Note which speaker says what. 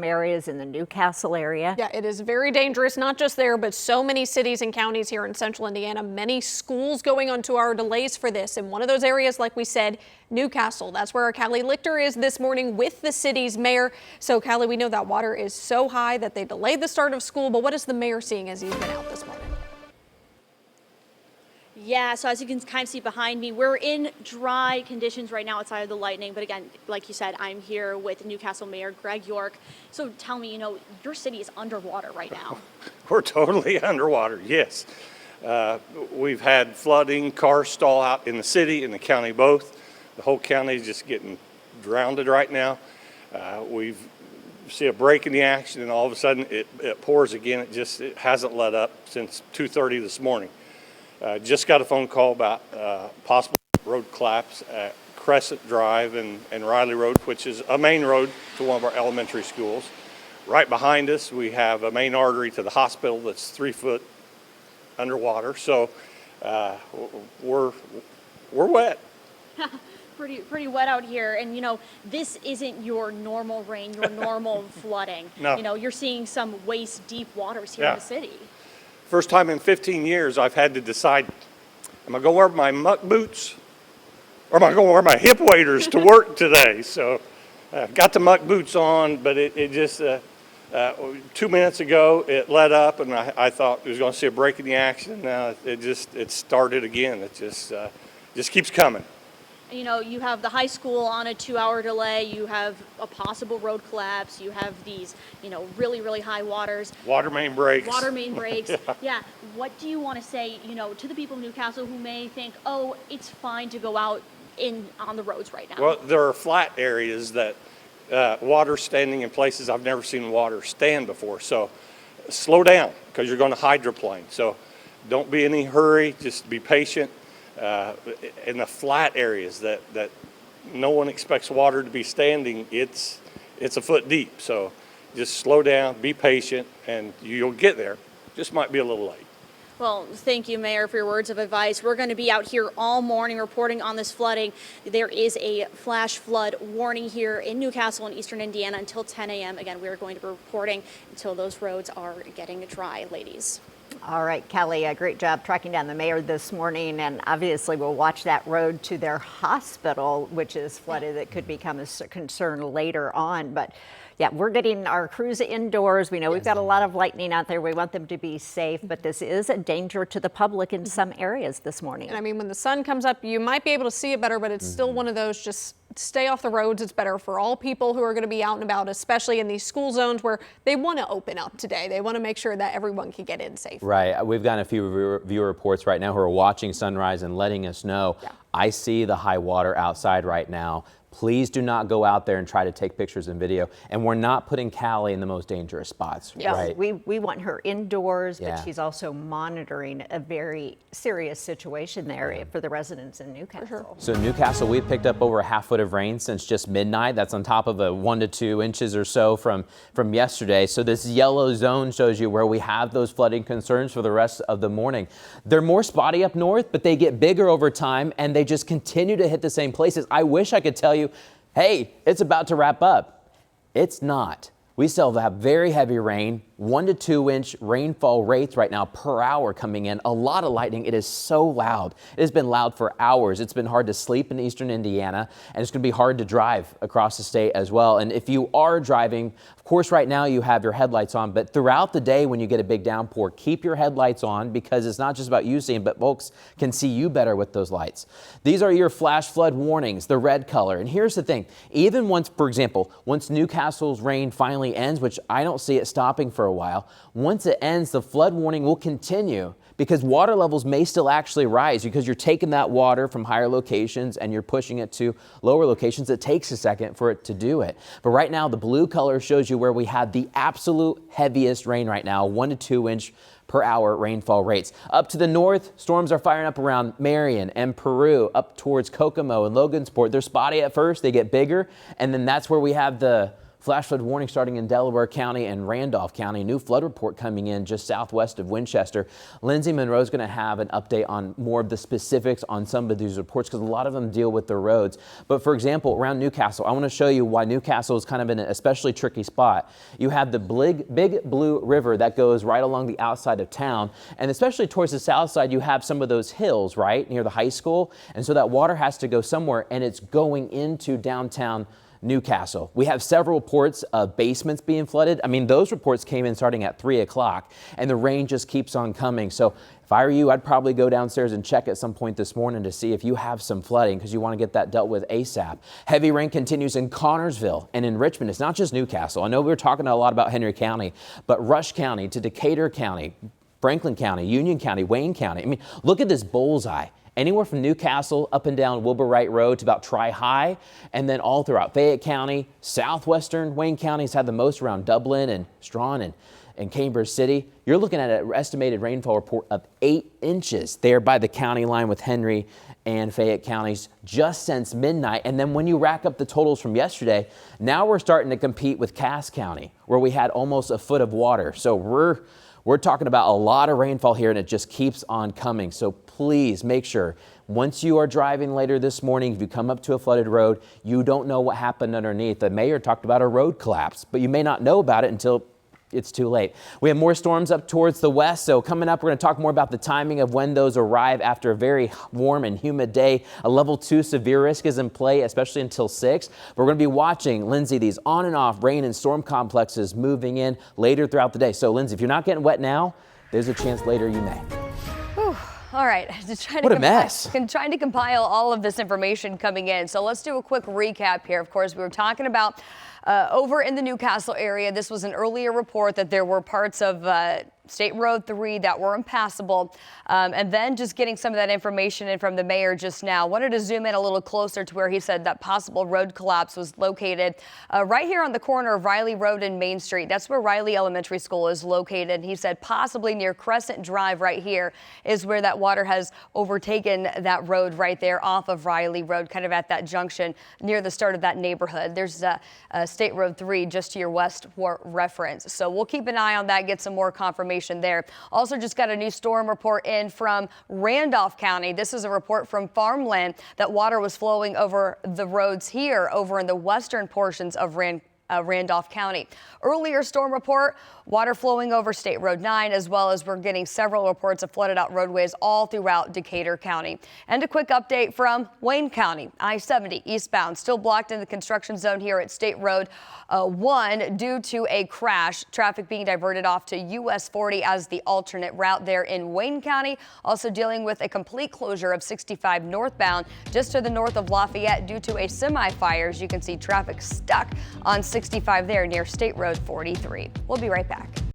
Speaker 1: areas in the Newcastle area.
Speaker 2: Yeah, it is very dangerous, not just there, but so many cities and counties here in central Indiana. Many schools going on 2-hour delays for this. And one of those areas, like we said, Newcastle. That's where our Callie Lichter is this morning with the city's mayor. So, Callie, we know that water is so high that they delayed the start of school. But what is the mayor seeing as he's been out this morning?
Speaker 3: Yeah, so as you can kind of see behind me, we're in dry conditions right now outside of the lightning. But again, like you said, I'm here with Newcastle Mayor Greg York. So tell me, your city is underwater right now.
Speaker 4: We're totally underwater, yes. We've had flooding, cars stall out in the city, in the county both. The whole county is just getting drowned right now. We've see a break in the action, and all of a sudden it pours again. It hasn't let up since 2:30 this morning. Just got a phone call about possible road collapse at Crescent Drive and Riley Road, which is a main road to one of our elementary schools. Right behind us, we have a main artery to the hospital that's 3 foot underwater. So we're wet.
Speaker 3: Pretty wet out here. And, this isn't your normal rain, your normal flooding.
Speaker 4: No.
Speaker 3: You're seeing some waist deep waters here in the city.
Speaker 4: First time in 15 years I've had to decide, am I going to wear my muck boots or am I going to wear my hip waders to work today? So got the muck boots on, but it just, 2 minutes ago it let up and I thought we was going to see a break in the action. Now it started again. It just keeps coming.
Speaker 3: You have the high school on a 2-hour delay. You have a possible road collapse. You have these, really, really high waters.
Speaker 4: Water main breaks.
Speaker 3: Yeah. What do you want to say, to the people of Newcastle who may think, oh, it's fine to go out on the roads right now?
Speaker 4: Well, there are flat areas that water standing in places I've never seen water stand before. So slow down because you're going to hydroplane. So don't be in any hurry. Just be patient. In the flat areas that no one expects water to be standing, it's a foot deep. So just slow down, be patient, and you'll get there. Just might be a little late.
Speaker 3: Well, thank you, Mayor, for your words of advice. We're going to be out here all morning reporting on this flooding. There is a flash flood warning here in Newcastle and eastern Indiana until 10 a.m. Again, we are going to be reporting until those roads are getting dry, ladies.
Speaker 1: All right, Kelly, a great job tracking down the mayor this morning, and obviously we'll watch that road to their hospital, which is flooded. That could become a concern later on, but yeah, we're getting our crews indoors. We know we've got a lot of lightning out there. We want them to be safe, but this is a danger to the public in some areas this morning.
Speaker 2: And I mean, when the sun comes up, you might be able to see it better, but it's still one of those, just stay off the roads. It's better for all people who are going to be out and about, especially in these school zones where they want to open up today. They want to make sure that everyone can get in safe.
Speaker 5: Right. We've gotten a few viewer reports right now who are watching sunrise and letting us know. Yeah. I see the high water outside right now. Please do not go out there and try to take pictures and video. And we're not putting Callie in the most dangerous spots.
Speaker 1: Yes,
Speaker 5: right?
Speaker 1: we want her indoors, but she's also monitoring a very serious situation there for the residents in Newcastle.
Speaker 5: So Newcastle, we've picked up over a half foot of rain since just midnight. That's on top of a 1 to 2 inches or so from yesterday. So this yellow zone shows you where we have those flooding concerns for the rest of the morning. They're more spotty up north, but they get bigger over time and they just continue to hit the same places. I wish I could tell you, hey, it's about to wrap up. It's not. We still have very heavy rain, 1 to 2 inch rainfall rates right now per hour coming in. A lot of lightning. It is so loud. It has been loud for hours. It's been hard to sleep in eastern Indiana, and it's going to be hard to drive across the state as well. And if you are driving, of course, right now you have your headlights on, but throughout the day when you get a big downpour, keep your headlights on because it's not just about you seeing, but folks can see you better with those lights. These are your flash flood warnings, the red color. And here's the thing, even once, for example, once Newcastle's rain finally ends, which I don't see it stopping for a while, once it ends, the flood warning will continue because water levels may still actually rise because you're taking that water from higher locations and you're pushing it to lower locations. It takes a second for it to do it. But right now, the blue color shows you where we have the absolute heaviest rain right now, 1 to 2 inch per hour rainfall rates. Up to the north, storms are firing up around Marion and Peru, up towards Kokomo and Logansport. They're spotty at first, they get bigger, and then that's where we have the Flash flood warning starting in Delaware County and Randolph County. New flood report coming in just southwest of Winchester. Lindsay Monroe is going to have an update on more of the specifics on some of these reports because a lot of them deal with the roads. But for example, around Newcastle, I want to show you why Newcastle is kind of in an especially tricky spot. You have the Big Blue River that goes right along the outside of town, and especially towards the south side, you have some of those hills right near the high school, and so that water has to go somewhere, and it's going into downtown Newcastle. We have several reports of basements being flooded. I mean, those reports came in starting at 3 o'clock, and the rain just keeps on coming. So if I were you, I'd probably go downstairs and check at some point this morning to see if you have some flooding because you want to get that dealt with ASAP. Heavy rain continues in Connorsville and in Richmond. It's not just Newcastle. I know we were talking a lot about Henry County, but Rush County to Decatur County, Franklin County, Union County, Wayne County. I mean, look at this bullseye. Anywhere from Newcastle up and down Wilbur Wright Road to about Tri-High, and then all throughout Fayette County. Southwestern Wayne County has had the most around Dublin and Strawn and Cambridge City. You're looking at an estimated rainfall report of 8 inches there by the county line with Henry and Fayette counties just since midnight. And then when you rack up the totals from yesterday, now we're starting to compete with Cass County, where we had almost a foot of water. So we're talking about a lot of rainfall here, and it just keeps on coming. So please make sure once you are driving later this morning, if you come up to a flooded road, you don't know what happened underneath. The mayor talked about a road collapse, but you may not know about it until it's too late. We have more storms up towards the west. So coming up, we're going to talk more about the timing of when those arrive after a very warm and humid day. A level 2 severe risk is in play, especially until 6. But we're going to be watching, Lindsay, these on and off rain and storm complexes moving in later throughout the day. So Lindsay, if you're not getting wet now, there's a chance later you may.
Speaker 6: All right, just trying
Speaker 5: What a mess.
Speaker 6: trying to compile all of this information coming in. So let's do a quick recap here. Of course, we were talking about over in the Newcastle area. This was an earlier report that there were parts of State Road 3 that were impassable. And then just getting some of that information in from the mayor just now. Wanted to zoom in a little closer to where he said that possible road collapse was located right here on the corner of Riley Road and Main Street. That's where Riley Elementary School is located. He said possibly near Crescent Drive right here is where that water has overtaken that road right there off of Riley Road, kind of at that junction near the start of that neighborhood. There's State Road 3 just to your west for reference. So we'll keep an eye on that, get some more confirmation there. Also just got a new storm report in from Randolph County. This is a report from Farmland that water was flowing over the roads here over in the western portions of Randolph County. Earlier storm report, water flowing over State Road 9, as well as we're getting several reports of flooded out roadways all throughout Decatur County. And a quick update from Wayne County. I-70 eastbound still blocked in the construction zone here at State Road 1 due to a crash. Traffic being diverted off to US 40 as the alternate route there in Wayne County. Also dealing with a complete closure of 65 northbound just to the north of Lafayette due to a semi-fire. As you can see, traffic stuck on 65 there near State Road 43. We'll be right back.